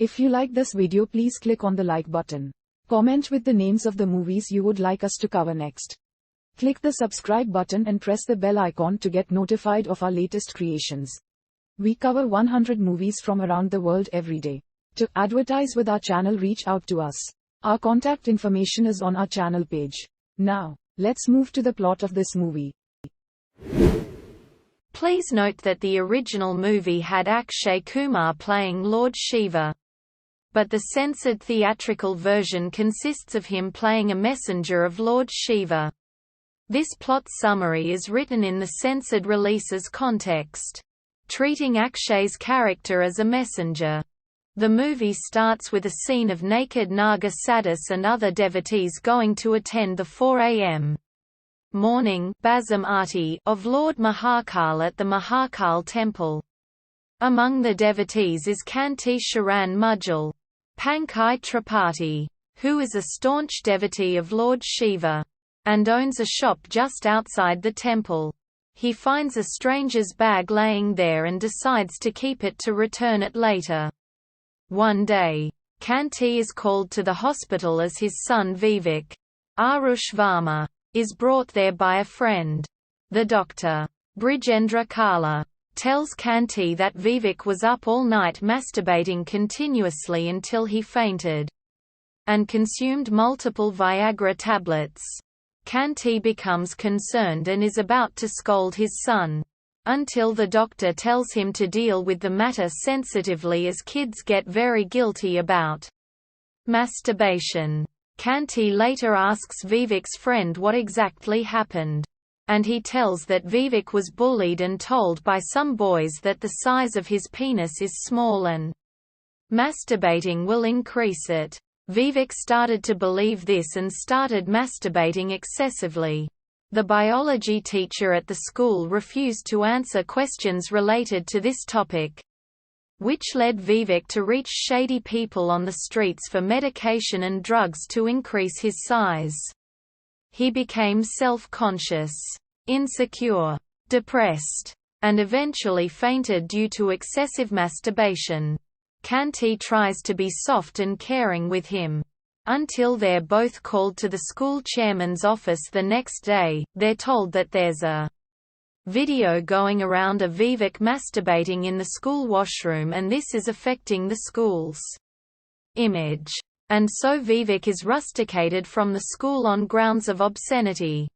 If you like this video, please click on the like button. Comment with the names of the movies you would like us to cover next. Click the subscribe button and press the bell icon to get notified of our latest creations. We cover 100 movies from around the world every day. To advertise with our channel, reach out to us. Our contact information is on our channel page. Now, let's move to the plot of this movie. Please note that the original movie had Akshay Kumar playing Lord Shiva. But the censored theatrical version consists of him playing a messenger of Lord Shiva. This plot summary is written in the censored release's context, treating Akshay's character as a messenger. The movie starts with a scene of naked Naga sadhus and other devotees going to attend the 4 a.m. morning Basam Aarti of Lord Mahakal at the Mahakal temple. Among the devotees is Kanti Sharan Mudgal, Pankaj Tripathi, who is a staunch devotee of Lord Shiva, and owns a shop just outside the temple. He finds a stranger's bag laying there and decides to keep it to return it later. One day, Kanti is called to the hospital as his son Vivek, Arush Varma, is brought there by a friend. The doctor, Brijendra Kala, tells Kanti that Vivek was up all night masturbating continuously until he fainted, and consumed multiple Viagra tablets. Kanti becomes concerned and is about to scold his son, until the doctor tells him to deal with the matter sensitively, as kids get very guilty about masturbation. Kanti later asks Vivek's friend what exactly happened, and he tells that Vivek was bullied and told by some boys that the size of his penis is small and masturbating will increase it. Vivek started to believe this and started masturbating excessively. The biology teacher at the school refused to answer questions related to this topic, which led Vivek to reach shady people on the streets for medication and drugs to increase his size. He became self-conscious, insecure, depressed, and eventually fainted due to excessive masturbation. Kanti tries to be soft and caring with him, until they're both called to the school chairman's office the next day. They're told that there's a video going around of Vivek masturbating in the school washroom and this is affecting the school's image. And so Vivek is rusticated from the school on grounds of obscenity.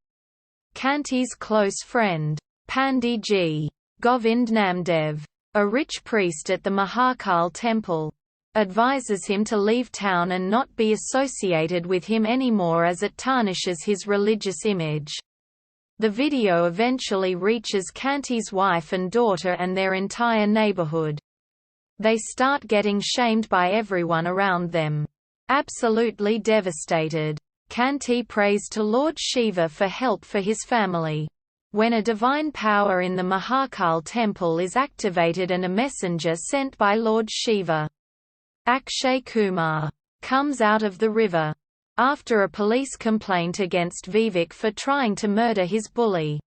Kanti's close friend, Pandit G. Govind Namdev, a rich priest at the Mahakal temple, advises him to leave town and not be associated with him anymore as it tarnishes his religious image. The video eventually reaches Kanti's wife and daughter and their entire neighborhood. They start getting shamed by everyone around them. Absolutely devastated, Kanti prays to Lord Shiva for help for his family. When a divine power in the Mahakal temple is activated and a messenger sent by Lord Shiva, Akshay Kumar, comes out of the river, after a police complaint against Vivek for trying to murder his bully.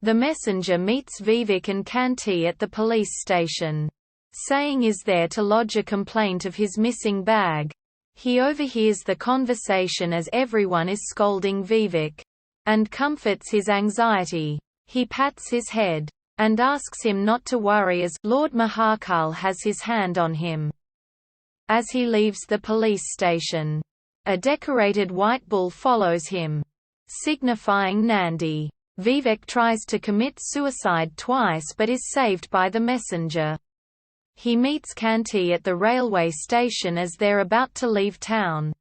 The messenger meets Vivek and Kanti at the police station, saying is there to lodge a complaint of his missing bag. He overhears the conversation as everyone is scolding Vivek, and comforts his anxiety. He pats his head, and asks him not to worry as Lord Mahakal has his hand on him. As he leaves the police station, a decorated white bull follows him, signifying Nandi. Vivek tries to commit suicide twice but is saved by the messenger. He meets Kanti at the railway station as they're about to leave town,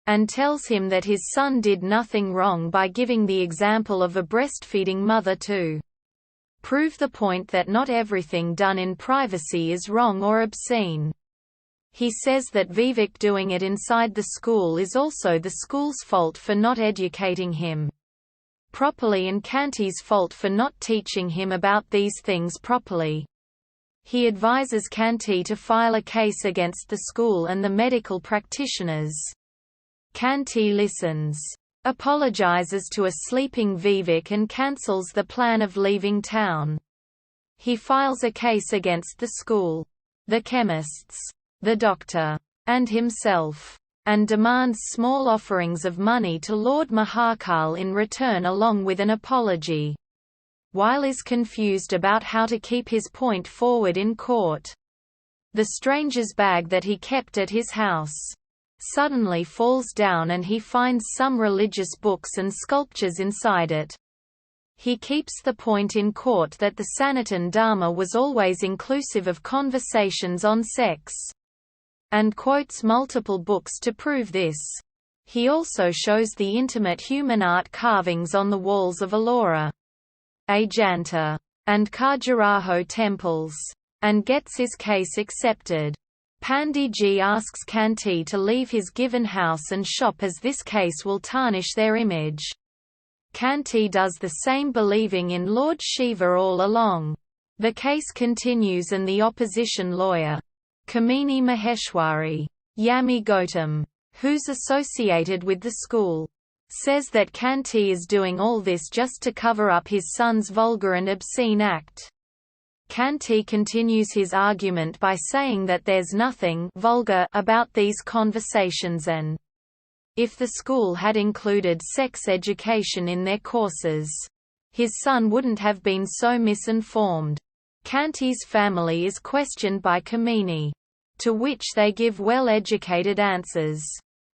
and tells him that his son did nothing wrong by giving the example of a breastfeeding mother to prove the point that not everything done in privacy is wrong or obscene. He says that Vivek doing it inside the school is also the school's fault for not educating him properly and Kanti's fault for not teaching him about these things properly. He advises Kanti to file a case against the school and the medical practitioners. Kanti listens, apologizes to a sleeping Vivek and cancels the plan of leaving town. He files a case against the school, the chemists, the doctor, and himself, and demands small offerings of money to Lord Mahakal in return along with an apology. Weil is confused about how to keep his point forward in court. The stranger's bag that he kept at his house suddenly falls down and he finds some religious books and sculptures inside it. He keeps the point in court that the Sanatan Dharma was always inclusive of conversations on sex, and quotes multiple books to prove this. He also shows the intimate human art carvings on the walls of Ellora, Ajanta, and Khajuraho temples, and gets his case accepted. Panditji asks Kanti to leave his given house and shop as this case will tarnish their image. Kanti does the same, believing in Lord Shiva all along. The case continues and the opposition lawyer, Kamini Maheshwari, Yami Gautam, who's associated with the school, says that Kanti is doing all this just to cover up his son's vulgar and obscene act. Kanti continues his argument by saying that there's nothing vulgar about these conversations and if the school had included sex education in their courses, his son wouldn't have been so misinformed. Kanti's family is questioned by Kamini, to which they give well-educated answers.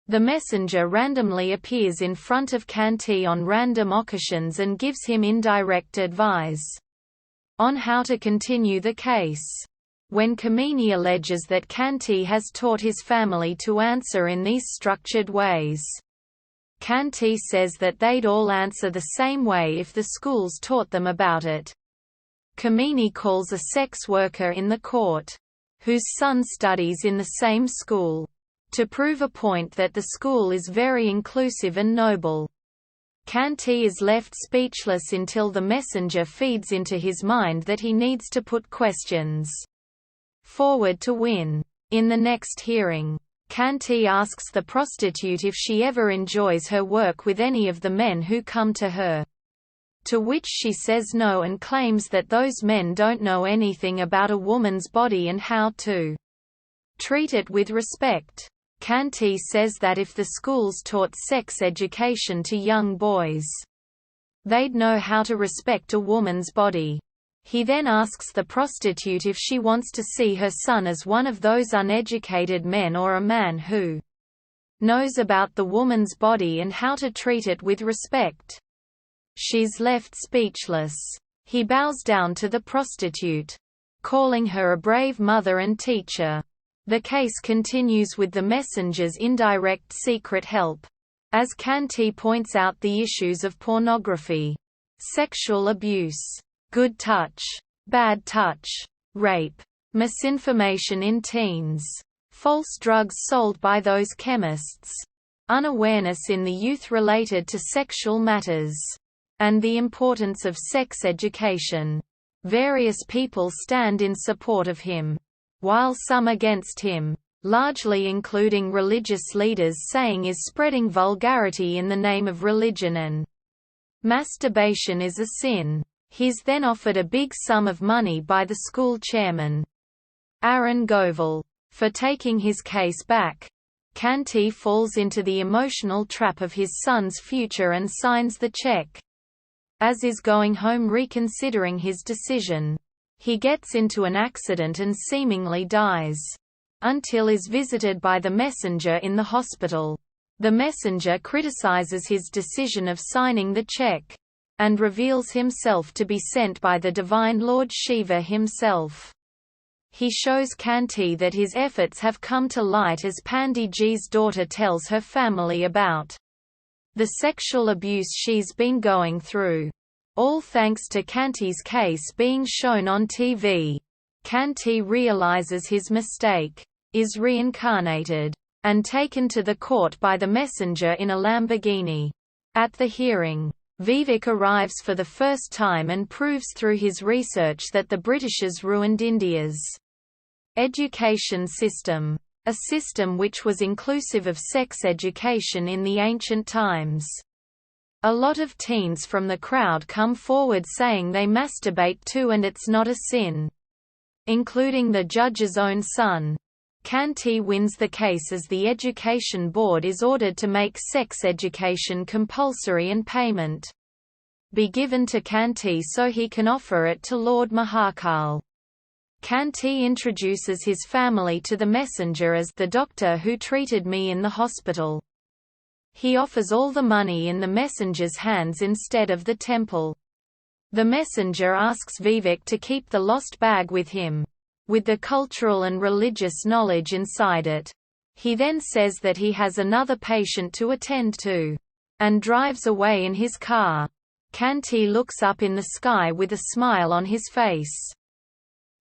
The messenger randomly appears in front of Kanti on random occasions and gives him indirect advice on how to continue the case. When Kamini alleges that Kanti has taught his family to answer in these structured ways, Kanti says that they'd all answer the same way if the schools taught them about it. Kamini calls a sex worker in the court, whose son studies in the same school, to prove a point that the school is very inclusive and noble. Kanti is left speechless until the messenger feeds into his mind that he needs to put questions forward to win. In the next hearing, Kanti asks the prostitute if she ever enjoys her work with any of the men who come to her, to which she says no and claims that those men don't know anything about a woman's body and how to treat it with respect. Kanti says that if the schools taught sex education to young boys, they'd know how to respect a woman's body. He then asks the prostitute if she wants to see her son as one of those uneducated men or a man who knows about the woman's body and how to treat it with respect. She's left speechless. He bows down to the prostitute, calling her a brave mother and teacher. The case continues with the messenger's indirect secret help, as Kanti points out the issues of pornography, sexual abuse, good touch, bad touch, rape, misinformation in teens, false drugs sold by those chemists, unawareness in the youth related to sexual matters, and the importance of sex education. Various people stand in support of him, while some against him, largely including religious leaders saying is spreading vulgarity in the name of religion and masturbation is a sin. He's then offered a big sum of money by the school chairman, Arun Goval, for taking his case back. Kanti falls into the emotional trap of his son's future and signs the check. As is going home reconsidering his decision, he gets into an accident and seemingly dies, until is visited by the messenger in the hospital. The messenger criticizes his decision of signing the check, and reveals himself to be sent by the divine Lord Shiva himself. He shows Kanti that his efforts have come to light as Panditji's daughter tells her family about the sexual abuse she's been going through. All thanks to Kanti's case being shown on TV. Kanti realizes his mistake, is reincarnated, and taken to the court by the messenger in a Lamborghini. At the hearing, Vivek arrives for the first time and proves through his research that the Britishers ruined India's education system, a system which was inclusive of sex education in the ancient times. A lot of teens from the crowd come forward saying they masturbate too and it's not a sin, including the judge's own son. Kanti wins the case as the education board is ordered to make sex education compulsory and payment be given to Kanti so he can offer it to Lord Mahakal. Kanti introduces his family to the messenger as the doctor who treated me in the hospital. He offers all the money in the messenger's hands instead of the temple. The messenger asks Vivek to keep the lost bag with him, with the cultural and religious knowledge inside it. He then says that he has another patient to attend to, and drives away in his car. Kanti looks up in the sky with a smile on his face.